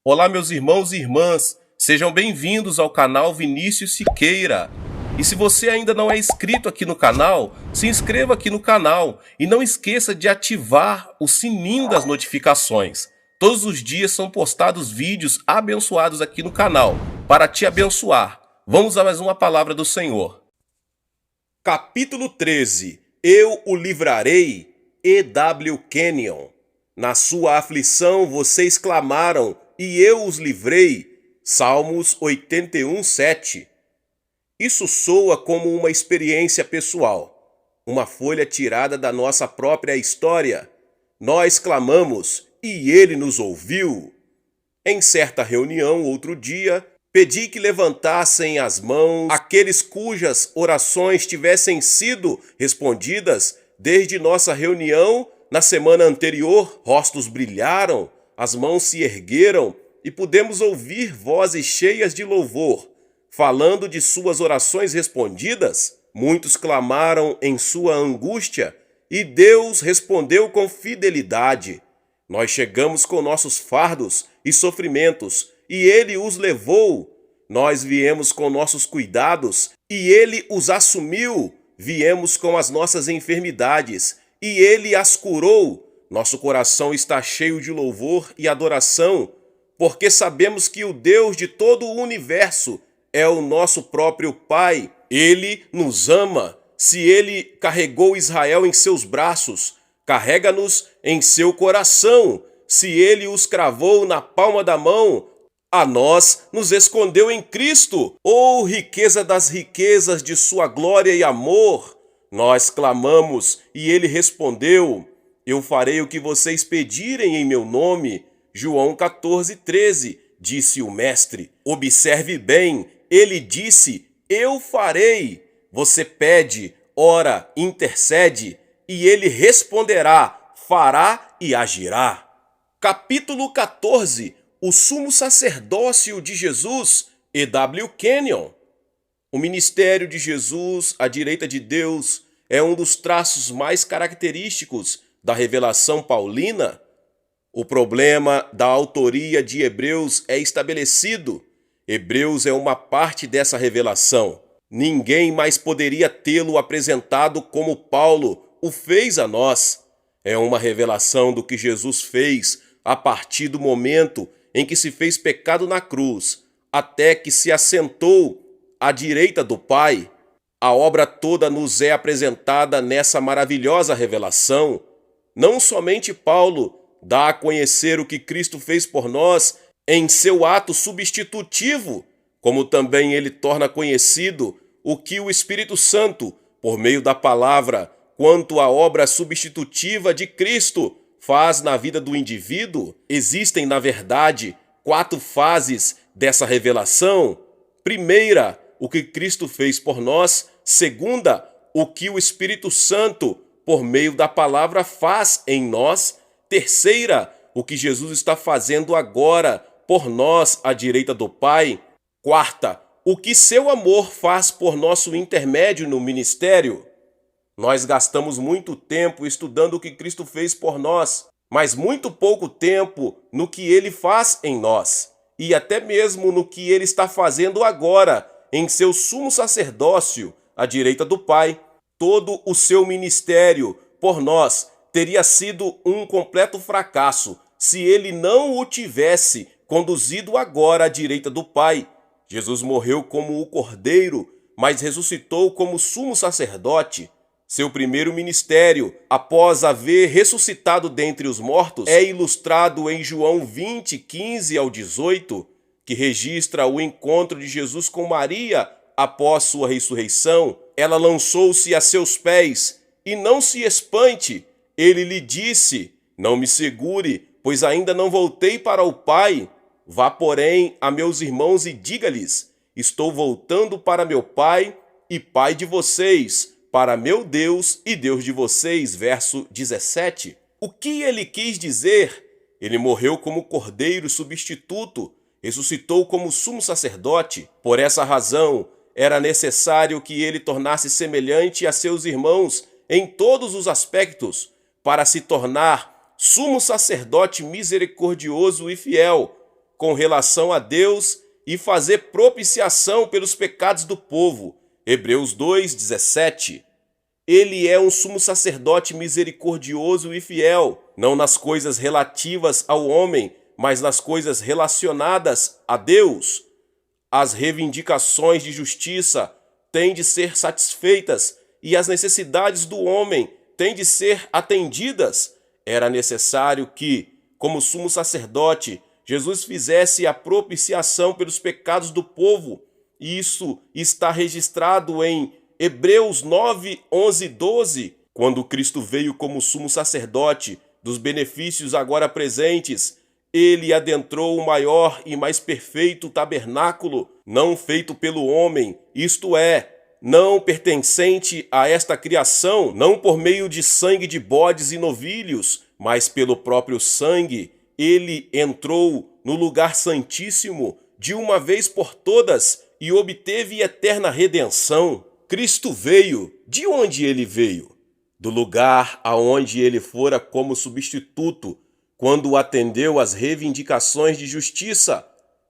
Olá, meus irmãos e irmãs, sejam bem-vindos ao canal Vinícius Siqueira. E se você ainda não é inscrito aqui no canal, se inscreva aqui no canal e não esqueça de ativar o sininho das notificações. Todos os dias são postados vídeos abençoados aqui no canal para te abençoar. Vamos a mais uma palavra do Senhor. Capítulo 13. Eu o livrarei, E.W. Kenyon. Na sua aflição vocês clamaram, e eu os livrei. Salmos 81:7. Isso soa como uma experiência pessoal, uma folha tirada da nossa própria história. Nós clamamos, e ele nos ouviu. Em certa reunião, outro dia, pedi que levantassem as mãos aqueles cujas orações tivessem sido respondidas desde nossa reunião na semana anterior. Rostos brilharam, as mãos se ergueram e pudemos ouvir vozes cheias de louvor, falando de suas orações respondidas. Muitos clamaram em sua angústia e Deus respondeu com fidelidade. Nós chegamos com nossos fardos e sofrimentos e ele os levou. Nós viemos com nossos cuidados e ele os assumiu. Viemos com as nossas enfermidades e ele as curou. Nosso coração está cheio de louvor e adoração, porque sabemos que o Deus de todo o universo é o nosso próprio Pai. Ele nos ama. Se ele carregou Israel em seus braços, carrega-nos em seu coração. Se ele os cravou na palma da mão, a nós nos escondeu em Cristo. Oh, riqueza das riquezas de sua glória e amor! Nós clamamos e ele respondeu. Eu farei o que vocês pedirem em meu nome. João 14:13, disse o mestre. Observe bem, ele disse, eu farei. Você pede, ora, intercede, e ele responderá, fará e agirá. Capítulo 14. O sumo sacerdócio de Jesus, E.W. Kenyon. O ministério de Jesus à direita de Deus é um dos traços mais característicos da revelação paulina. O problema da autoria de Hebreus é estabelecido. Hebreus é uma parte dessa revelação. Ninguém mais poderia tê-lo apresentado como Paulo o fez a nós. É uma revelação do que Jesus fez a partir do momento em que se fez pecado na cruz, até que se assentou à direita do Pai. A obra toda nos é apresentada nessa maravilhosa revelação. Não somente Paulo dá a conhecer o que Cristo fez por nós em seu ato substitutivo, como também ele torna conhecido o que o Espírito Santo, por meio da palavra, quanto à obra substitutiva de Cristo, faz na vida do indivíduo. Existem, na verdade, 4 fases dessa revelação. Primeira, o que Cristo fez por nós. Segunda, o que o Espírito Santo, por meio da palavra, faz em nós. Terceira, o que Jesus está fazendo agora por nós à direita do Pai. Quarta, o que seu amor faz por nosso intermédio no ministério. Nós gastamos muito tempo estudando o que Cristo fez por nós, mas muito pouco tempo no que ele faz em nós, e até mesmo no que ele está fazendo agora em seu sumo sacerdócio à direita do Pai. Todo o seu ministério por nós teria sido um completo fracasso se ele não o tivesse conduzido agora à direita do Pai. Jesus morreu como o Cordeiro, mas ressuscitou como sumo sacerdote. Seu primeiro ministério, após haver ressuscitado dentre os mortos, é ilustrado em João 20:15-18, que registra o encontro de Jesus com Maria após sua ressurreição. Ela lançou-se a seus pés, e não se espante, ele lhe disse, não me segure, pois ainda não voltei para o Pai. Vá, porém, a meus irmãos e diga-lhes, estou voltando para meu Pai e Pai de vocês, para meu Deus e Deus de vocês. Verso 17. O que ele quis dizer? Ele morreu como cordeiro substituto, ressuscitou como sumo sacerdote. Por essa razão, era necessário que ele tornasse semelhante a seus irmãos em todos os aspectos, para se tornar sumo sacerdote misericordioso e fiel, com relação a Deus e fazer propiciação pelos pecados do povo. Hebreus 2:17. Ele é um sumo sacerdote misericordioso e fiel, não nas coisas relativas ao homem, mas nas coisas relacionadas a Deus. As reivindicações de justiça têm de ser satisfeitas e as necessidades do homem têm de ser atendidas. Era necessário que, como sumo sacerdote, Jesus fizesse a propiciação pelos pecados do povo. Isso está registrado em Hebreus 9, 11 e 12, quando Cristo veio como sumo sacerdote dos benefícios agora presentes. Ele adentrou o maior e mais perfeito tabernáculo, não feito pelo homem, isto é, não pertencente a esta criação, não por meio de sangue de bodes e novilhos, mas pelo próprio sangue. Ele entrou no lugar santíssimo de uma vez por todas e obteve eterna redenção. Cristo veio. De onde ele veio? Do lugar aonde ele fora como substituto, quando atendeu às reivindicações de justiça,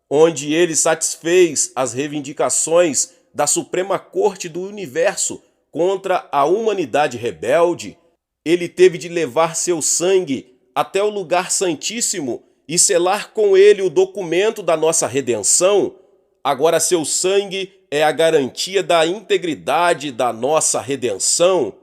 onde ele satisfez as reivindicações da Suprema Corte do Universo contra a humanidade rebelde. Ele teve de levar seu sangue até o lugar santíssimo e selar com ele o documento da nossa redenção. Agora seu sangue é a garantia da integridade da nossa redenção.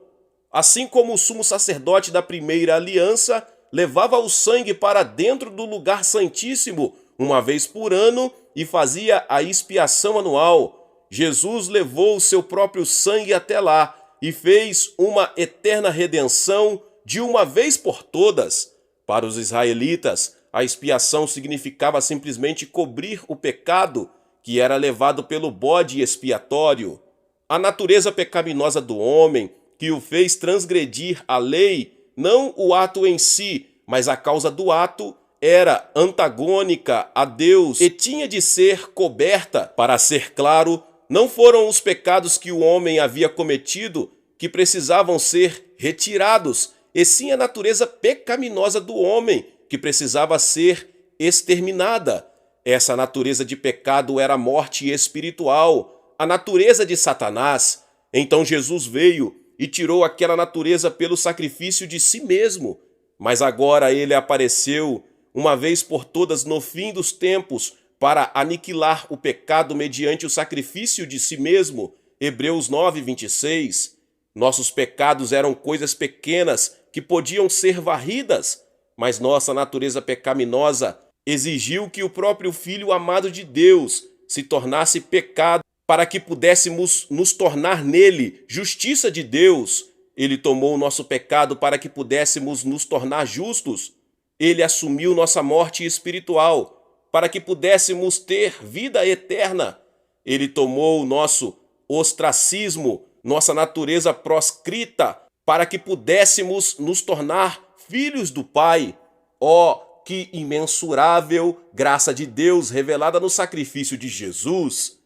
Assim como o sumo sacerdote da primeira aliança levava o sangue para dentro do lugar santíssimo uma vez por ano e fazia a expiação anual, Jesus levou o seu próprio sangue até lá e fez uma eterna redenção de uma vez por todas. Para os israelitas, a expiação significava simplesmente cobrir o pecado que era levado pelo bode expiatório. A natureza pecaminosa do homem que o fez transgredir a lei, não o ato em si, mas a causa do ato, era antagônica a Deus e tinha de ser coberta. Para ser claro, não foram os pecados que o homem havia cometido que precisavam ser retirados, e sim a natureza pecaminosa do homem que precisava ser exterminada. Essa natureza de pecado era a morte espiritual, a natureza de Satanás. Então Jesus veio e tirou aquela natureza pelo sacrifício de si mesmo. Mas agora ele apareceu, uma vez por todas no fim dos tempos, para aniquilar o pecado mediante o sacrifício de si mesmo. Hebreus 9, 26. Nossos pecados eram coisas pequenas que podiam ser varridas, mas nossa natureza pecaminosa exigiu que o próprio Filho amado de Deus se tornasse pecado para que pudéssemos nos tornar nele justiça de Deus. Ele tomou o nosso pecado para que pudéssemos nos tornar justos. Ele assumiu nossa morte espiritual para que pudéssemos ter vida eterna. Ele tomou o nosso ostracismo, nossa natureza proscrita, para que pudéssemos nos tornar filhos do Pai. Ó, que imensurável graça de Deus revelada no sacrifício de Jesus!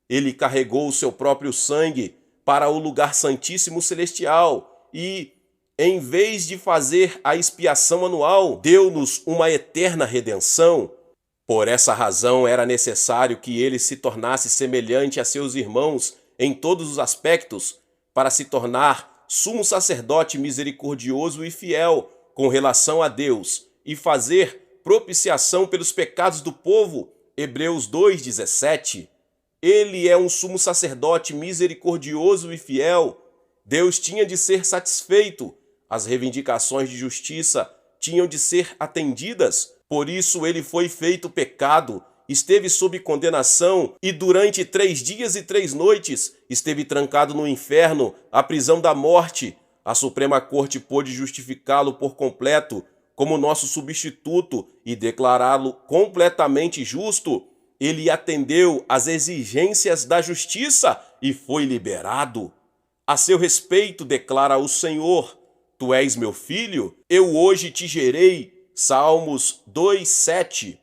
Ele carregou o seu próprio sangue para o lugar santíssimo celestial e, em vez de fazer a expiação anual, deu-nos uma eterna redenção. Por essa razão era necessário que ele se tornasse semelhante a seus irmãos em todos os aspectos, para se tornar sumo sacerdote misericordioso e fiel com relação a Deus e fazer propiciação pelos pecados do povo. Hebreus 2:17. Ele é um sumo sacerdote misericordioso e fiel. Deus tinha de ser satisfeito. As reivindicações de justiça tinham de ser atendidas. Por isso ele foi feito pecado, esteve sob condenação e durante 3 dias e 3 noites esteve trancado no inferno, a prisão da morte. A Suprema Corte pôde justificá-lo por completo como nosso substituto e declará-lo completamente justo. Ele atendeu às exigências da justiça e foi liberado. A seu respeito, declara o Senhor: Tu és meu filho, eu hoje te gerei. Salmos 2:7.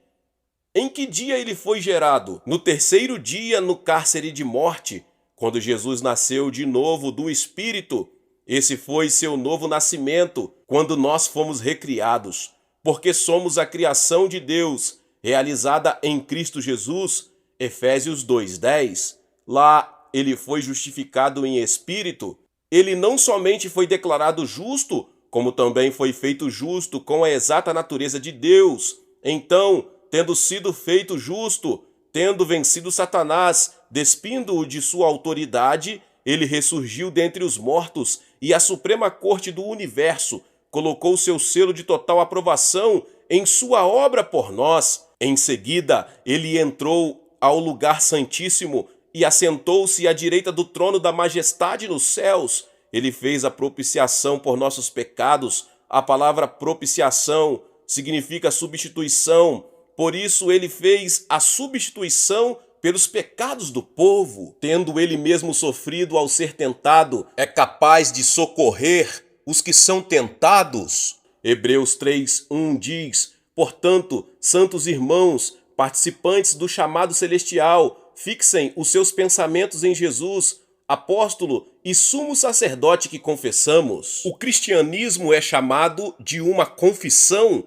Em que dia ele foi gerado? No 3º dia, no cárcere de morte, quando Jesus nasceu de novo do Espírito. Esse foi seu novo nascimento, quando nós fomos recriados, porque somos a criação de Deus, realizada em Cristo Jesus, Efésios 2:10, lá ele foi justificado em espírito, ele não somente foi declarado justo, como também foi feito justo com a exata natureza de Deus. Então, tendo sido feito justo, tendo vencido Satanás, despindo-o de sua autoridade, ele ressurgiu dentre os mortos e a Suprema Corte do Universo colocou seu selo de total aprovação em sua obra por nós. Em seguida, ele entrou ao lugar santíssimo e assentou-se à direita do trono da majestade nos céus. Ele fez a propiciação por nossos pecados. A palavra propiciação significa substituição. Por isso ele fez a substituição pelos pecados do povo. Tendo ele mesmo sofrido ao ser tentado, é capaz de socorrer os que são tentados. Hebreus 3:1 diz: portanto, santos irmãos, participantes do chamado celestial, fixem os seus pensamentos em Jesus, apóstolo e sumo sacerdote que confessamos. O cristianismo é chamado de uma confissão.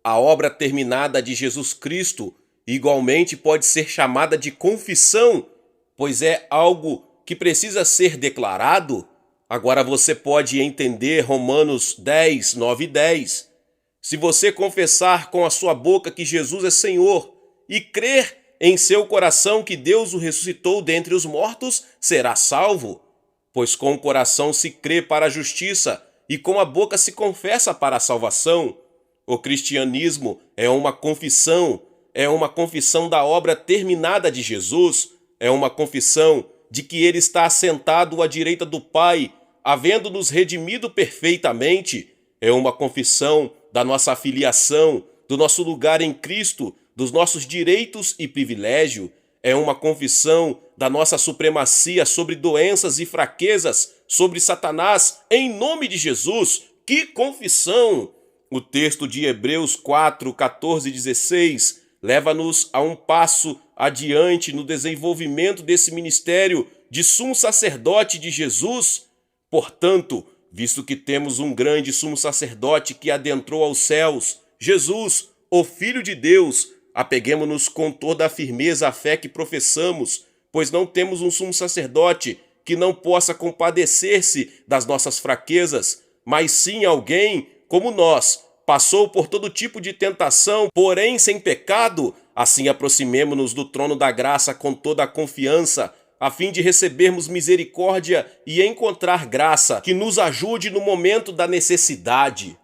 A obra terminada de Jesus Cristo igualmente pode ser chamada de confissão, pois é algo que precisa ser declarado. Agora você pode entender Romanos 10, 9 e 10. Se você confessar com a sua boca que Jesus é Senhor e crer em seu coração que Deus o ressuscitou dentre os mortos, será salvo. Pois com o coração se crê para a justiça e com a boca se confessa para a salvação. O cristianismo é uma confissão da obra terminada de Jesus, é uma confissão de que ele está assentado à direita do Pai, havendo-nos redimido perfeitamente, é uma confissão da nossa filiação, do nosso lugar em Cristo, dos nossos direitos e privilégios, é uma confissão da nossa supremacia sobre doenças e fraquezas, sobre Satanás, em nome de Jesus. Que confissão! O texto de Hebreus 4, 14 e 16 leva-nos a um passo adiante no desenvolvimento desse ministério de sumo sacerdote de Jesus. Portanto, visto que temos um grande sumo sacerdote que adentrou aos céus, Jesus, o Filho de Deus, apeguemo-nos com toda a firmeza à fé que professamos, pois não temos um sumo sacerdote que não possa compadecer-se das nossas fraquezas, mas sim alguém como nós, passou por todo tipo de tentação, porém sem pecado. Assim aproximemo-nos do trono da graça com toda a confiança, a fim de recebermos misericórdia e encontrar graça que nos ajude no momento da necessidade.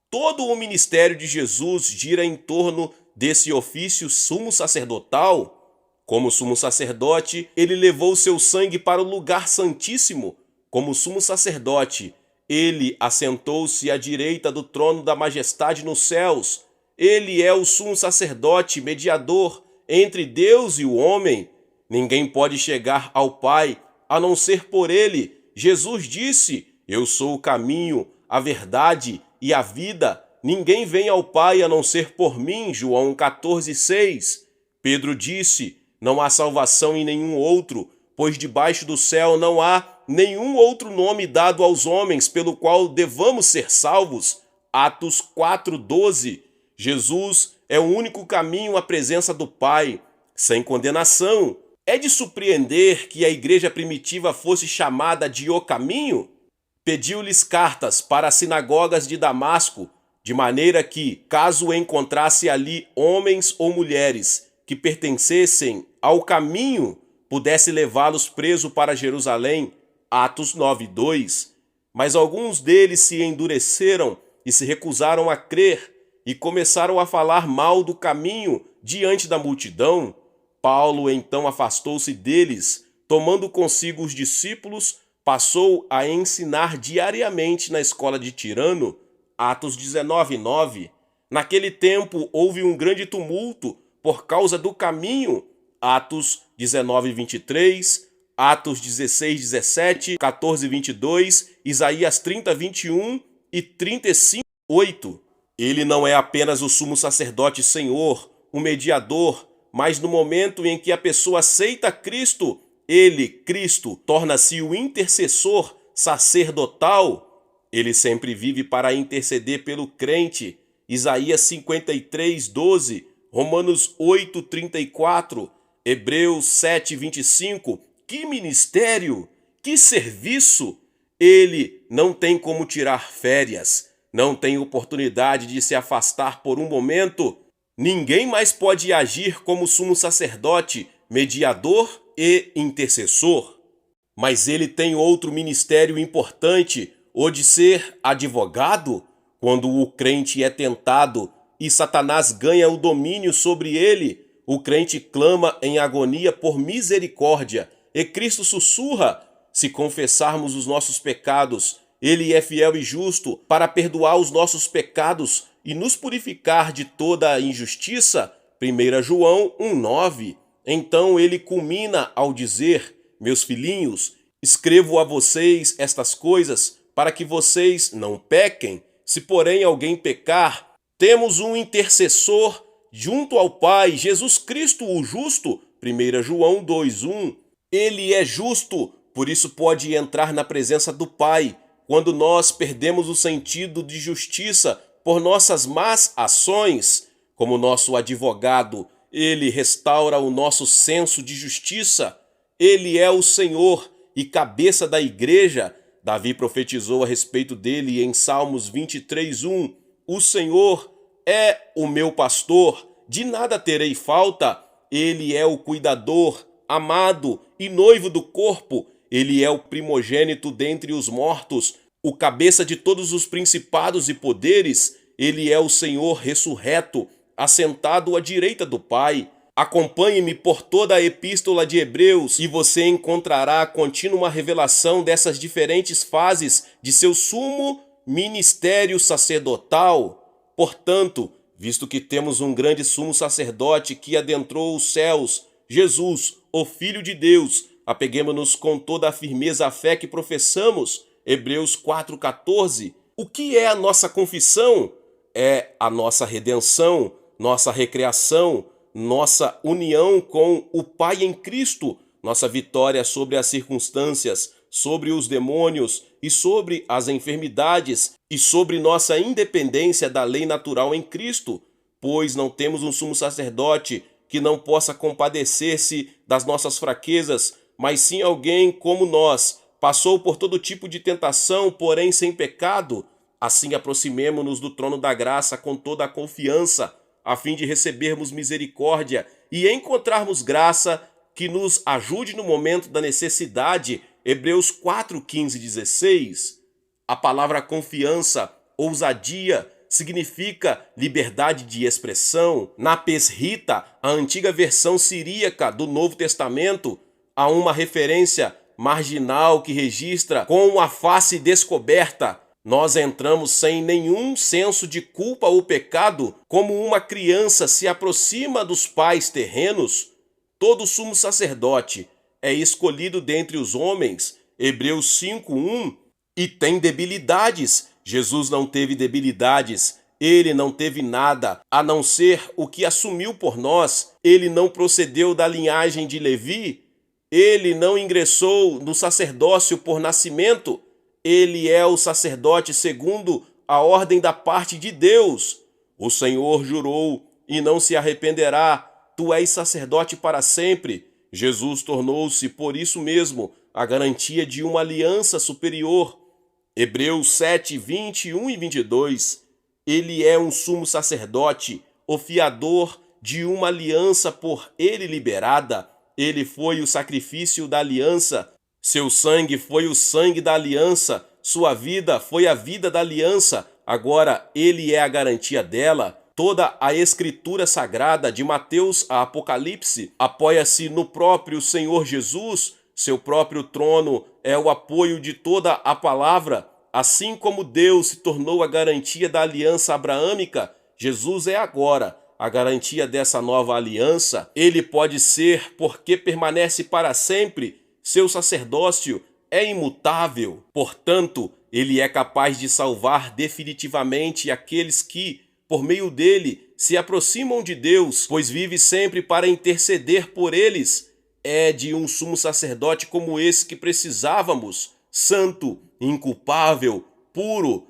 Todo o ministério de Jesus gira em torno desse ofício sumo sacerdotal. Como sumo sacerdote, ele levou seu sangue para o lugar santíssimo. Como sumo sacerdote, ele assentou-se à direita do trono da majestade nos céus. Ele é o sumo sacerdote mediador entre Deus e o homem. Ninguém pode chegar ao Pai a não ser por ele. Jesus disse: eu sou o caminho, a verdade e a vida. Ninguém vem ao Pai a não ser por mim. João 14:6. Pedro disse: não há salvação em nenhum outro, pois debaixo do céu não há nenhum outro nome dado aos homens pelo qual devamos ser salvos. Atos 4:12. Jesus é o único caminho à presença do Pai, sem condenação. É de surpreender que a igreja primitiva fosse chamada de o caminho? Pediu-lhes cartas para as sinagogas de Damasco, de maneira que, caso encontrasse ali homens ou mulheres que pertencessem ao caminho, pudesse levá-los preso para Jerusalém. Atos 9:2. Mas alguns deles se endureceram e se recusaram a crer e começaram a falar mal do caminho diante da multidão. Paulo então afastou-se deles, tomando consigo os discípulos, passou a ensinar diariamente na escola de Tirano. Atos 19:9. Naquele tempo houve um grande tumulto por causa do caminho. Atos 19:23, Atos 16:17, 14:22, Isaías 30:21 e 35:8. Ele não é apenas o sumo sacerdote Senhor, o mediador, mas no momento em que a pessoa aceita Cristo, ele, Cristo, torna-se o intercessor sacerdotal. Ele sempre vive para interceder pelo crente. Isaías 53:12. Romanos 8:34, Hebreus 7:25. Que ministério, que serviço! Ele não tem como tirar férias, não tem oportunidade de se afastar por um momento. Ninguém mais pode agir como sumo sacerdote, mediador e intercessor. Mas ele tem outro ministério importante, o de ser advogado. Quando o crente é tentado e Satanás ganha o domínio sobre ele, o crente clama em agonia por misericórdia e Cristo sussurra: se confessarmos os nossos pecados, ele é fiel e justo para perdoar os nossos pecados e nos purificar de toda a injustiça. 1 João 1:9. Então ele culmina ao dizer: meus filhinhos, escrevo a vocês estas coisas para que vocês não pequem. Se porém alguém pecar, temos um intercessor junto ao Pai, Jesus Cristo o justo. 1 João 2:1. Ele é justo, por isso pode entrar na presença do Pai. Quando nós perdemos o sentido de justiça por nossas más ações, como nosso advogado, ele restaura o nosso senso de justiça. Ele é o Senhor e cabeça da igreja. Davi profetizou a respeito dele em Salmos 23:1. O Senhor é o meu pastor, de nada terei falta. Ele é o cuidador, amado e noivo do corpo. Ele é o primogênito dentre os mortos, o cabeça de todos os principados e poderes. Ele é o Senhor ressurreto, assentado à direita do Pai. Acompanhe-me por toda a epístola de Hebreus e você encontrará a contínua revelação dessas diferentes fases de seu sumo ministério sacerdotal. Portanto, visto que temos um grande sumo sacerdote que adentrou os céus, Jesus, o Filho de Deus, apeguemo-nos com toda a firmeza à fé que professamos. Hebreus 4:14. O que é a nossa confissão? É a nossa redenção, nossa recreação, nossa união com o Pai em Cristo, nossa vitória sobre as circunstâncias, sobre os demônios e sobre as enfermidades e sobre nossa independência da lei natural em Cristo, pois não temos um sumo sacerdote que não possa compadecer-se das nossas fraquezas, mas sim alguém como nós, passou por todo tipo de tentação, porém sem pecado. Assim aproximemo-nos do trono da graça com toda a confiança, a fim de recebermos misericórdia e encontrarmos graça que nos ajude no momento da necessidade. Hebreus 4:15-16. A palavra confiança, ousadia, significa liberdade de expressão. Na Pesrita, a antiga versão siríaca do Novo Testamento, há uma referência marginal que registra com a face descoberta. Nós entramos sem nenhum senso de culpa ou pecado, como uma criança se aproxima dos pais terrenos. Todo sumo sacerdote é escolhido dentre os homens, Hebreus 5:1, e tem debilidades. Jesus não teve debilidades, ele não teve nada, a não ser o que assumiu por nós. Ele não procedeu da linhagem de Levi, ele não ingressou no sacerdócio por nascimento. Ele é o sacerdote segundo a ordem da parte de Deus. O Senhor jurou e não se arrependerá. Tu és sacerdote para sempre. Jesus tornou-se, por isso mesmo, a garantia de uma aliança superior. Hebreus 7:21-22. Ele é um sumo sacerdote, o fiador de uma aliança por ele liberada. Ele foi o sacrifício da aliança. Seu sangue foi o sangue da aliança, sua vida foi a vida da aliança, agora ele é a garantia dela. Toda a escritura sagrada, de Mateus a Apocalipse, apoia-se no próprio Senhor Jesus. Seu próprio trono é o apoio de toda a palavra. Assim como Deus se tornou a garantia da aliança abraâmica, Jesus é agora a garantia dessa nova aliança. Ele pode ser porque permanece para sempre. Seu sacerdócio é imutável, portanto, ele é capaz de salvar definitivamente aqueles que, por meio dele, se aproximam de Deus, pois vive sempre para interceder por eles. É de um sumo sacerdote como esse que precisávamos, santo, inculpável, puro.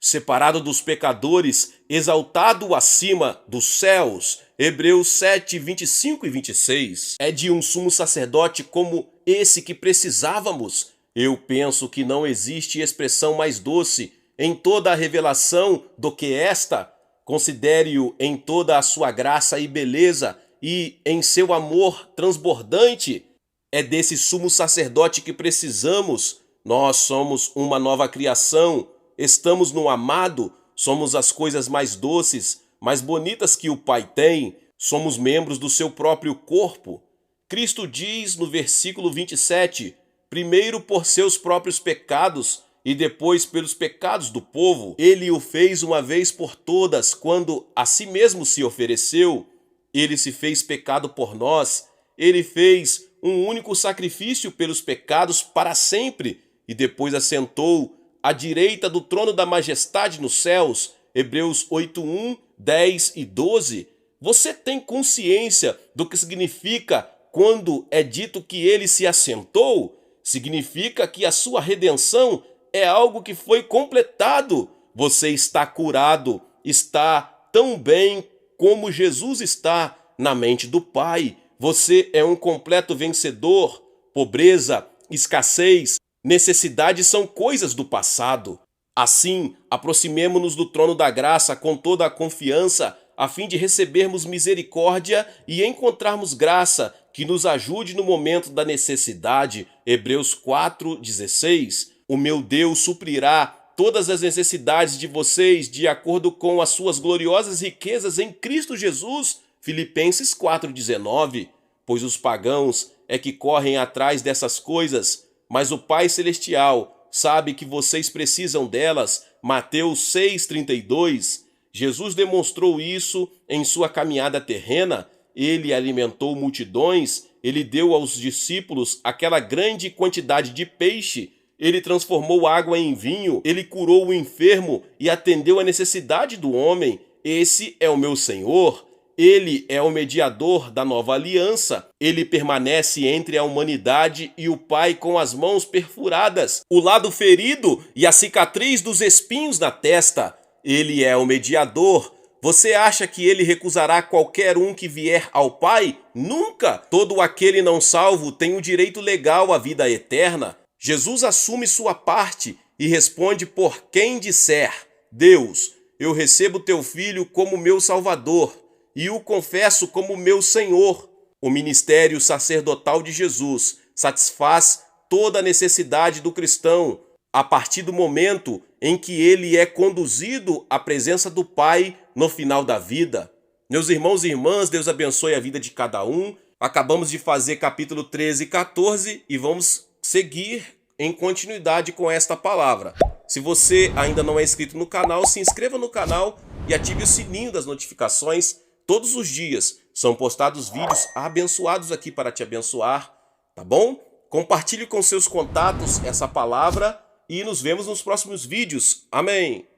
separado dos pecadores, exaltado acima dos céus. Hebreus 7, 25 e 26. É de um sumo sacerdote como esse que precisávamos. Eu penso que não existe expressão mais doce em toda a revelação do que esta. Considere-o em toda a sua graça e beleza e em seu amor transbordante. É desse sumo sacerdote que precisamos. Nós somos uma nova criação, estamos no amado, somos as coisas mais doces, mais bonitas que o Pai tem, somos membros do seu próprio corpo. Cristo diz no versículo 27, primeiro por seus próprios pecados e depois pelos pecados do povo, ele o fez uma vez por todas quando a si mesmo se ofereceu. Ele se fez pecado por nós, ele fez um único sacrifício pelos pecados para sempre e depois assentou à direita do trono da majestade nos céus. Hebreus 8:1, 10 e 12. Você tem consciência do que significa quando é dito que ele se assentou? Significa que a sua redenção é algo que foi completado. Você está curado, está tão bem como Jesus está na mente do Pai. Você é um completo vencedor. Pobreza, escassez, necessidade são coisas do passado. Assim, aproximemo-nos do trono da graça com toda a confiança, a fim de recebermos misericórdia e encontrarmos graça que nos ajude no momento da necessidade. Hebreus 4:16. O meu Deus suprirá todas as necessidades de vocês de acordo com as suas gloriosas riquezas em Cristo Jesus. Filipenses 4:19. Pois os pagãos é que correm atrás dessas coisas, mas o Pai Celestial sabe que vocês precisam delas. Mateus 6:32. Jesus demonstrou isso em sua caminhada terrena. Ele alimentou multidões, ele deu aos discípulos aquela grande quantidade de peixe, ele transformou água em vinho, ele curou o enfermo e atendeu a necessidade do homem. Esse é o meu Senhor. Ele é o mediador da nova aliança. Ele permanece entre a humanidade e o Pai com as mãos perfuradas, o lado ferido e a cicatriz dos espinhos na testa. Ele é o mediador. Você acha que ele recusará qualquer um que vier ao Pai? Nunca! Todo aquele não salvo tem o direito legal à vida eterna. Jesus assume sua parte e responde por quem disser: Deus, eu recebo teu filho como meu Salvador e o confesso como meu Senhor. O ministério sacerdotal de Jesus satisfaz toda a necessidade do cristão a partir do momento em que ele é conduzido à presença do Pai no final da vida. Meus irmãos e irmãs, Deus abençoe a vida de cada um. Acabamos de fazer capítulo 13 e 14 e vamos seguir em continuidade com esta palavra. Se você ainda não é inscrito no canal, se inscreva no canal e ative o sininho das notificações. Todos os dias são postados vídeos abençoados aqui para te abençoar, tá bom? Compartilhe com seus contatos essa palavra e nos vemos nos próximos vídeos. Amém!